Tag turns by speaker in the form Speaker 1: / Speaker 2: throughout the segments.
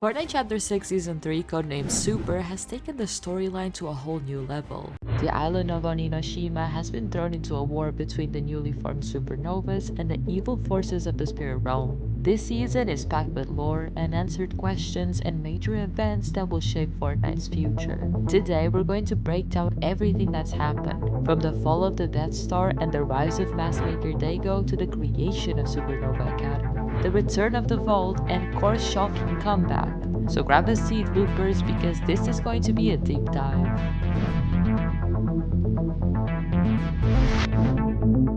Speaker 1: Fortnite Chapter 6 Season 3, codenamed Super, has taken the storyline to a whole new level. The island of Oninoshima has been thrown into a war between the newly formed supernovas and the evil forces of the spirit realm. This season is packed with lore, unanswered questions, and major events that will shape Fortnite's future. Today, we're going to break down everything that's happened, from the fall of the Death Star and the rise of Maskmaker Daigo to the creation of Supernova Academy, the return of the Vault, and Core's shocking comeback. So grab a seat, loopers, because this is going to be a deep dive.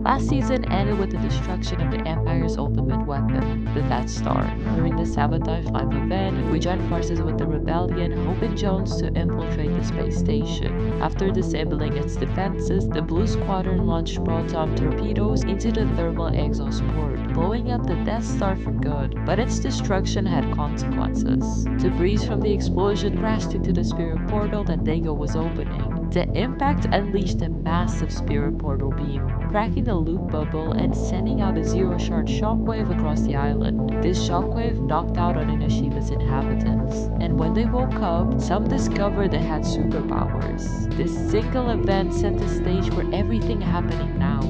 Speaker 1: Last season ended with the destruction of the Empire's ultimate weapon, the Death Star. During the Sabotage Live event, we joined forces with the Rebellion, Hope and Jones to infiltrate the space station. After disabling its defenses, the Blue Squadron launched proton torpedoes into the thermal exhaust port, blowing up the Death Star for good. But its destruction had consequences. Debris from the explosion crashed into the spirit portal that Daigo was opening. The impact unleashed a massive spirit portal beam, cracking the loop bubble and sending out a zero-shard shockwave across the island. This shockwave knocked out Oninoshima's inhabitants, and when they woke up, some discovered they had superpowers. This single event set the stage for everything happening now.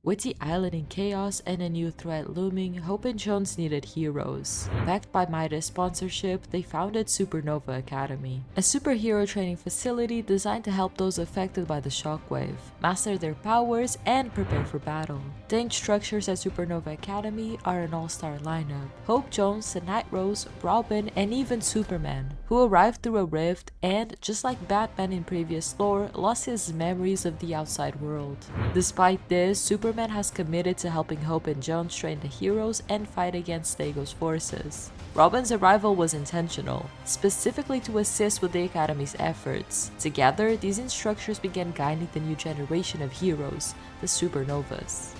Speaker 1: With the island in chaos and a new threat looming, Hope and Jones needed heroes. Backed by Midas sponsorship, they founded Supernova Academy, a superhero training facility designed to help those affected by the shockwave, master their powers, and prepare for battle. The instructors at Supernova Academy are an all-star lineup: Hope, Jones, the Night Rose, Robin, and even Superman, who arrived through a rift and, just like Batman in previous lore, lost his memories of the outside world. Despite this, Superman has committed to helping Hope and Jones train the heroes and fight against Daigo's forces. Robin's arrival was intentional, specifically to assist with the Academy's efforts. Together, these instructors began guiding the new generation of heroes, the Supernovas.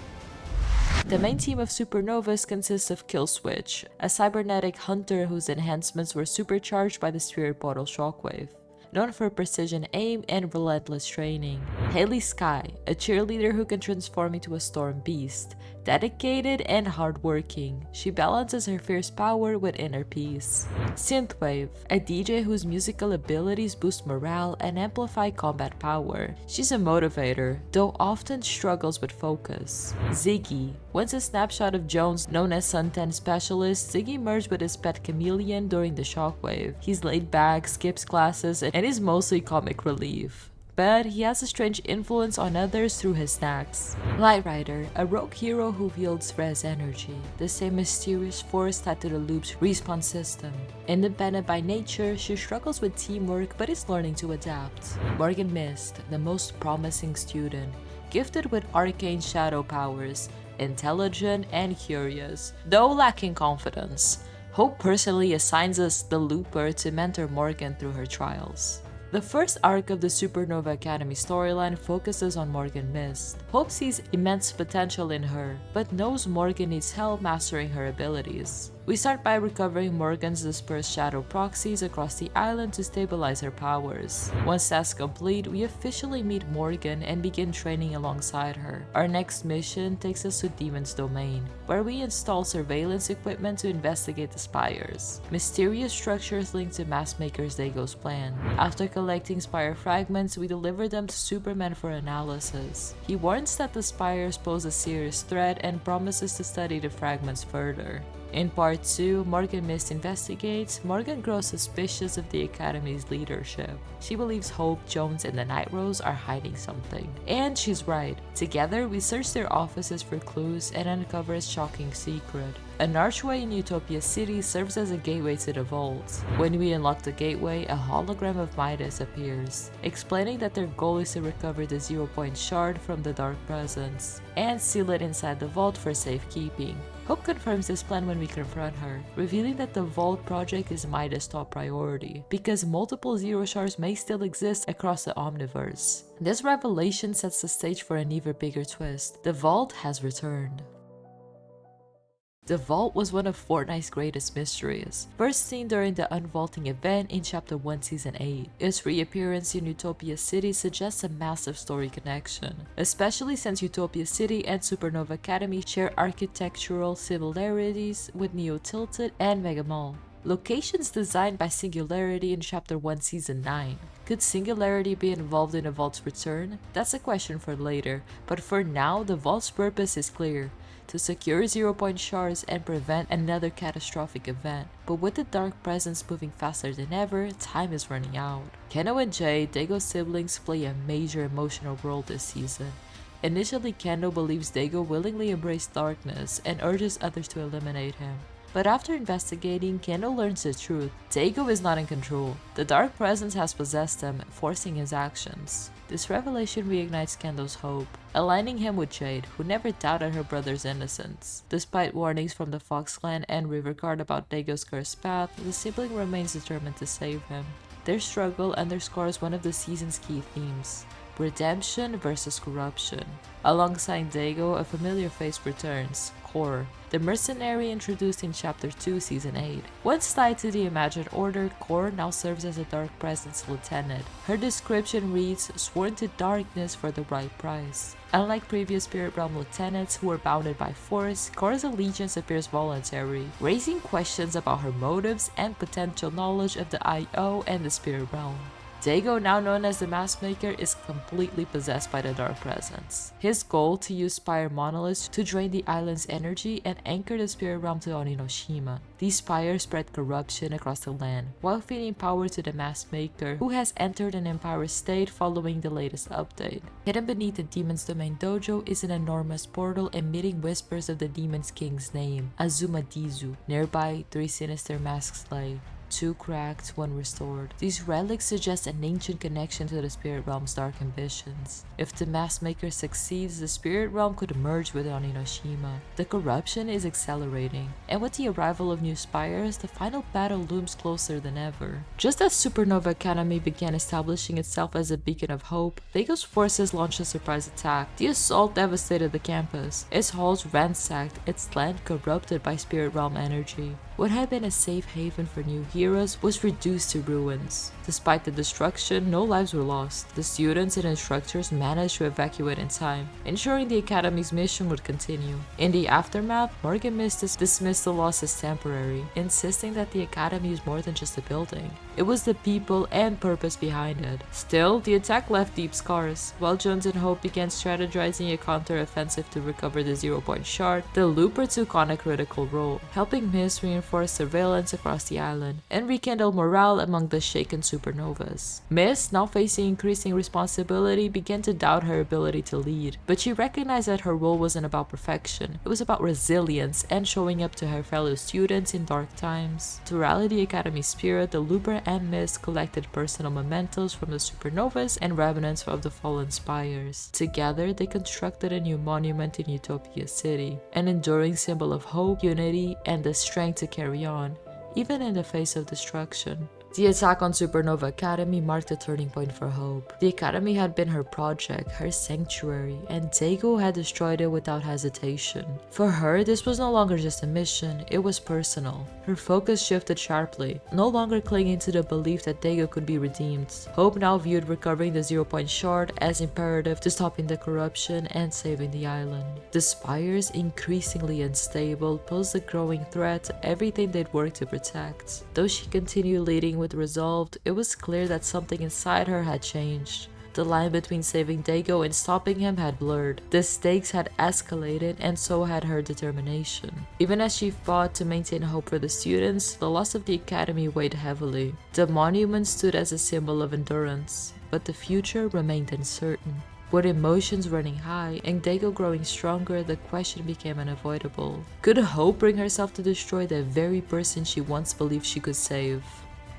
Speaker 1: The main team of Supernovas consists of Killswitch, a cybernetic hunter whose enhancements were supercharged by the Spirit Portal Shockwave, known for precision aim and relentless training. Haley Sky, a cheerleader who can transform into a storm beast, dedicated and hardworking. She balances her fierce power with inner peace. Synthwave, a DJ whose musical abilities boost morale and amplify combat power. She's a motivator, though often struggles with focus. Ziggy, once a snapshot of Jones known as Suntan Specialist, Ziggy merged with his pet chameleon during the shockwave. He's laid back, skips classes, and is mostly comic relief, but he has a strange influence on others through his snacks. Light Rider, a rogue hero who wields res energy, the same mysterious force tied to the loop's respawn system. Independent by nature, she struggles with teamwork but is learning to adapt. Morgan Mist, the most promising student, gifted with arcane shadow powers, intelligent and curious, though lacking confidence. Hope personally assigns us the Looper to mentor Morgan through her trials. The first arc of the Supernova Academy storyline focuses on Morgan Mist. Hope sees immense potential in her, but knows Morgan needs help mastering her abilities. We start by recovering Morgan's dispersed shadow proxies across the island to stabilize her powers. Once that's complete, we officially meet Morgan and begin training alongside her. Our next mission takes us to Demon's Domain, where we install surveillance equipment to investigate the spires, mysterious structures linked to Maskmaker Daigo's plan. After collecting spire fragments, we deliver them to Superman for analysis. He warns that the spires pose a serious threat and promises to study the fragments further. In Part 2, Morgan Mist investigates. Morgan grows suspicious of the Academy's leadership. She believes Hope, Jones, and the Night Rose are hiding something. And she's right. Together, we search their offices for clues and uncover a shocking secret. An archway in Utopia City serves as a gateway to the vault. When we unlock the gateway, a hologram of Midas appears, explaining that their goal is to recover the zero-point shard from the Dark Presence and seal it inside the vault for safekeeping. Hope confirms this plan when we confront her, revealing that the Vault project is Midas' top priority, because multiple Zero Shards may still exist across the Omniverse. This revelation sets the stage for an even bigger twist. The Vault has returned. The vault was one of Fortnite's greatest mysteries, first seen during the unvaulting event in Chapter 1 Season 8. Its reappearance in Utopia City suggests a massive story connection, especially since Utopia City and Supernova Academy share architectural similarities with Neo Tilted and Mega Mall. Locations designed by Singularity in Chapter 1 Season 9. Could Singularity be involved in the vault's return? That's a question for later, but for now, the vault's purpose is clear: to secure 0-point shards and prevent another catastrophic event. But with the Dark Presence moving faster than ever, time is running out. Keno and Jay, Daigo's siblings, play a major emotional role this season. Initially, Keno believes Daigo willingly embraced darkness and urges others to eliminate him. But after investigating, Keno learns the truth. Daigo is not in control. The Dark Presence has possessed him, forcing his actions. This revelation reignites Kendo's hope, aligning him with Jade, who never doubted her brother's innocence. Despite warnings from the Fox Clan and River Guard about Daigo's cursed path, the sibling remains determined to save him. Their struggle underscores one of the season's key themes: redemption versus corruption. Alongside Daigo, a familiar face returns: Core, the mercenary introduced in Chapter 2 Season 8. Once tied to the Imagined Order, Core now serves as a Dark Presence lieutenant. Her description reads, "sworn to darkness for the right price." Unlike previous Spirit Realm lieutenants who were bounded by force, Core's allegiance appears voluntary, raising questions about her motives and potential knowledge of the IO and the Spirit Realm. Daigo, now known as the Maskmaker, is completely possessed by the Dark Presence. His goal: to use Spire Monoliths to drain the island's energy and anchor the Spirit Realm to Oninoshima. These spires spread corruption across the land, while feeding power to the Maskmaker, who has entered an Empire state following the latest update. Hidden beneath the Demon's Domain Dojo is an enormous portal emitting whispers of the Demon's King's name, Azuma Dizu. Nearby, 3 sinister masks lay. 2 cracked, 1 restored. These relics suggest an ancient connection to the Spirit Realm's dark ambitions. If the Maskmaker succeeds, the Spirit Realm could merge with Oninoshima. The corruption is accelerating, and with the arrival of new spires, the final battle looms closer than ever. Just as Supernova Academy began establishing itself as a beacon of hope, Daigo's forces launched a surprise attack. The assault devastated the campus, its halls ransacked, its land corrupted by Spirit Realm energy. What had been a safe haven for new heroes was reduced to ruins. Despite the destruction, no lives were lost. The students and instructors managed to evacuate in time, ensuring the Academy's mission would continue. In the aftermath, Morgan Mistis dismissed the loss as temporary, insisting that the Academy is more than just a building. It was the people and purpose behind it. Still, the attack left deep scars. While Jones and Hope began strategizing a counter-offensive to recover the 0-point shard, the Looper took on a critical role, helping Miss reinforce surveillance across the island and rekindle morale among the shaken supernovas. Miss, now facing increasing responsibility, began to doubt her ability to lead, but she recognized that her role wasn't about perfection. It was about resilience and showing up to her fellow students in dark times. To rally the Academy's spirit, the Looper and Miss collected personal mementos from the supernovas and remnants of the fallen spires. Together, they constructed a new monument in Utopia City, an enduring symbol of hope, unity, and the strength to carry on, even in the face of destruction. The attack on Supernova Academy marked a turning point for Hope. The Academy had been her project, her sanctuary, and Daigo had destroyed it without hesitation. For her, this was no longer just a mission, it was personal. Her focus shifted sharply, no longer clinging to the belief that Daigo could be redeemed. Hope now viewed recovering the 0-point shard as imperative to stopping the corruption and saving the island. The spires, increasingly unstable, posed a growing threat to everything they'd worked to protect. Though she continued leading with resolve, it was clear that something inside her had changed. The line between saving Daigo and stopping him had blurred. The stakes had escalated, and so had her determination. Even as she fought to maintain hope for the students, the loss of the Academy weighed heavily. The monument stood as a symbol of endurance, but the future remained uncertain. With emotions running high and Daigo growing stronger, the question became unavoidable. Could Hope bring herself to destroy the very person she once believed she could save?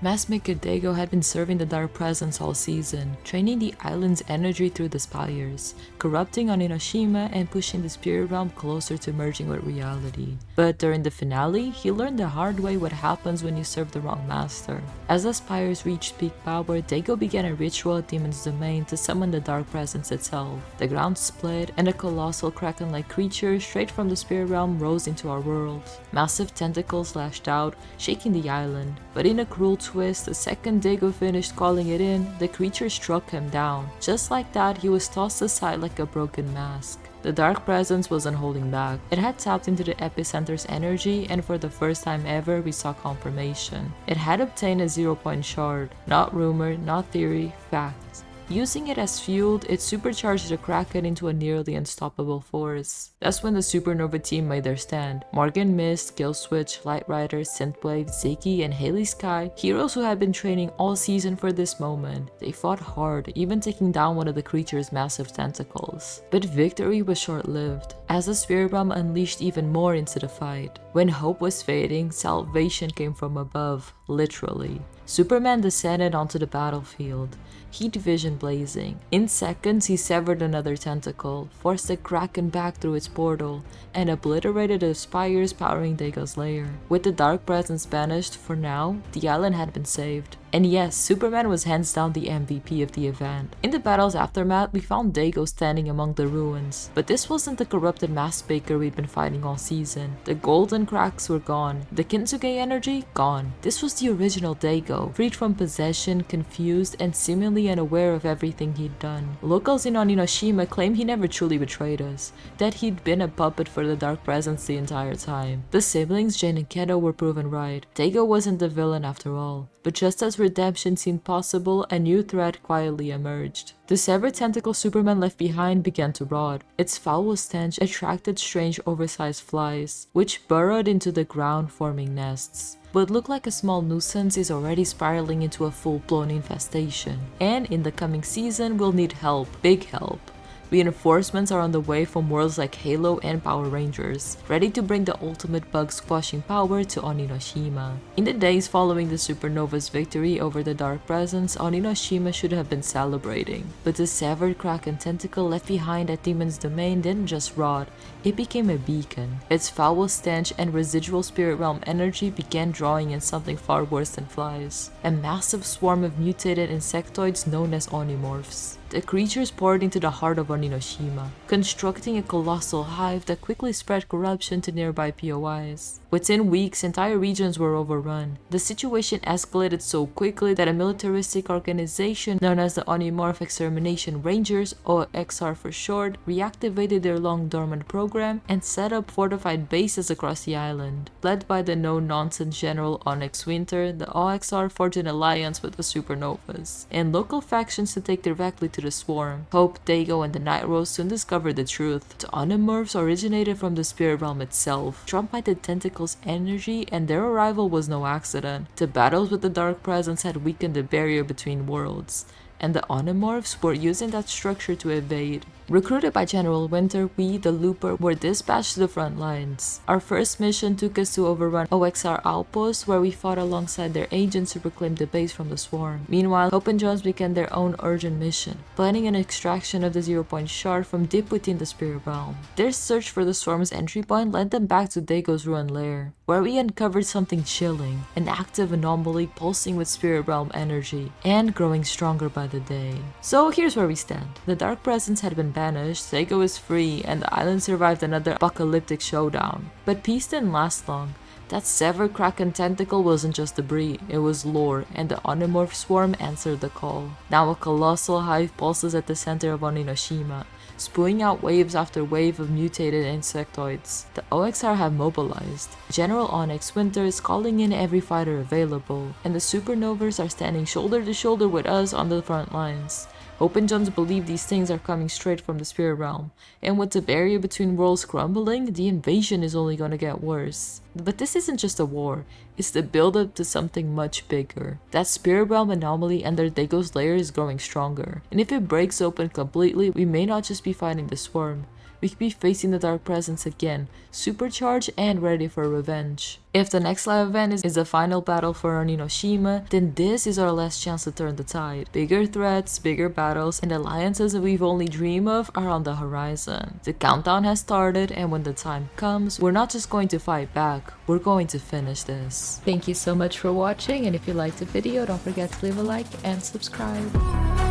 Speaker 1: Maskmaker Daigo had been serving the Dark Presence all season, training the island's energy through the spires, corrupting Oninoshima and pushing the spirit realm closer to merging with reality. But during the finale, he learned the hard way what happens when you serve the wrong master. As the spires reached peak power, Daigo began a ritual at Demon's Domain to summon the Dark Presence itself. The ground split, and a colossal kraken-like creature straight from the spirit realm rose into our world. Massive tentacles lashed out, shaking the island, but in a cruel twist, the second Daigo finished calling it in, the creature struck him down. Just like that, he was tossed aside like a broken mask. The Dark Presence wasn't holding back. It had tapped into the epicenter's energy, and for the first time ever, we saw confirmation. It had obtained a 0-point shard. Not rumor, not theory, fact. Using it as fuel, it supercharged the Kraken into a nearly unstoppable force. That's when the Supernova team made their stand. Morgan Mist, Killswitch, Light Rider, Synthwave, Ziggy, and Haley Sky, heroes who had been training all season for this moment. They fought hard, even taking down one of the creature's massive tentacles. But victory was short-lived, as the Spirit Realm unleashed even more into the fight. When hope was fading, salvation came from above, literally. Superman descended onto the battlefield, heat vision blazing. In seconds, he severed another tentacle, forced the Kraken back through its portal, and obliterated the spires powering Daigo's lair. With the Dark Presence banished, for now, the island had been saved. And yes, Superman was hands down the MVP of the event. In the battle's aftermath, we found Daigo standing among the ruins. But this wasn't the corrupted Maskmaker we'd been fighting all season. The golden cracks were gone. The Kintsugi energy, gone. This was the original Daigo, freed from possession, confused, and seemingly unaware of everything he'd done. Locals in Oninoshima claim he never truly betrayed us, that he'd been a puppet for the Dark Presence the entire time. The siblings, Jane and Keto, were proven right. Daigo wasn't the villain after all. But just as redemption seemed possible, a new threat quietly emerged. The severed tentacle Superman left behind began to rot. Its foul stench attracted strange oversized flies, which burrowed into the ground forming nests. What looked like a small nuisance is already spiraling into a full-blown infestation. And in the coming season, we'll need help, big help. Reinforcements are on the way from worlds like Halo and Power Rangers, ready to bring the ultimate bug-squashing power to Oninoshima. In the days following the Supernova's victory over the Dark Presence, Oninoshima should have been celebrating. But the severed Kraken tentacle left behind at Demon's Domain didn't just rot, it became a beacon. Its foul stench and residual spirit realm energy began drawing in something far worse than flies. A massive swarm of mutated insectoids known as Onimorphs. The creatures poured into the heart of Oninoshima, constructing a colossal hive that quickly spread corruption to nearby POIs. Within weeks, entire regions were overrun. The situation escalated so quickly that a militaristic organization known as the Onimorph Extermination Rangers, or XR for short, reactivated their long-dormant program and set up fortified bases across the island. Led by the no-nonsense General Onyx Winter, the OXR forged an alliance with the Supernovas, and local factions to take directly to the swarm. Hope, Daigo, and the Night Rose soon discovered the truth. The Onimorphs originated from the spirit realm itself, drawn by the tentacles energy, and their arrival was no accident. The battles with the Dark Presence had weakened the barrier between worlds, and the Onimorphs were using that structure to evade. Recruited by General Winter, we, the Looper, were dispatched to the front lines. Our first mission took us to overrun OXR outposts, where we fought alongside their agents to reclaim the base from the swarm. Meanwhile, Hope and Jones began their own urgent mission, planning an extraction of the 0-point shard from deep within the spirit realm. Their search for the swarm's entry point led them back to Daigo's ruined lair, where we uncovered something chilling, an active anomaly pulsing with spirit realm energy, and growing stronger by the day. So here's where we stand. The Dark Presence had been banished, Daigo is free, and the island survived another apocalyptic showdown. But peace didn't last long. That severed Kraken tentacle wasn't just debris, it was lore, and the Onimorph swarm answered the call. Now a colossal hive pulses at the center of Oninoshima, spewing out waves after wave of mutated insectoids. The OXR have mobilized. General Onyx Winter is calling in every fighter available, and the Supernovas are standing shoulder to shoulder with us on the front lines. Hope and Jones believe these things are coming straight from the spirit realm, and with the barrier between worlds crumbling, the invasion is only gonna get worse. But this isn't just a war, it's the build-up to something much bigger. That spirit realm anomaly under Daigo's lair is growing stronger, and if it breaks open completely, we may not just be fighting the swarm, we could be facing the Dark Presence again, supercharged and ready for revenge. If the next live event is the final battle for Oninoshima, then this is our last chance to turn the tide. Bigger threats, bigger battles, and alliances that we've only dreamed of are on the horizon. The countdown has started, and when the time comes, we're not just going to fight back, we're going to finish this. Thank you so much for watching, and if you liked the video, don't forget to leave a like and subscribe.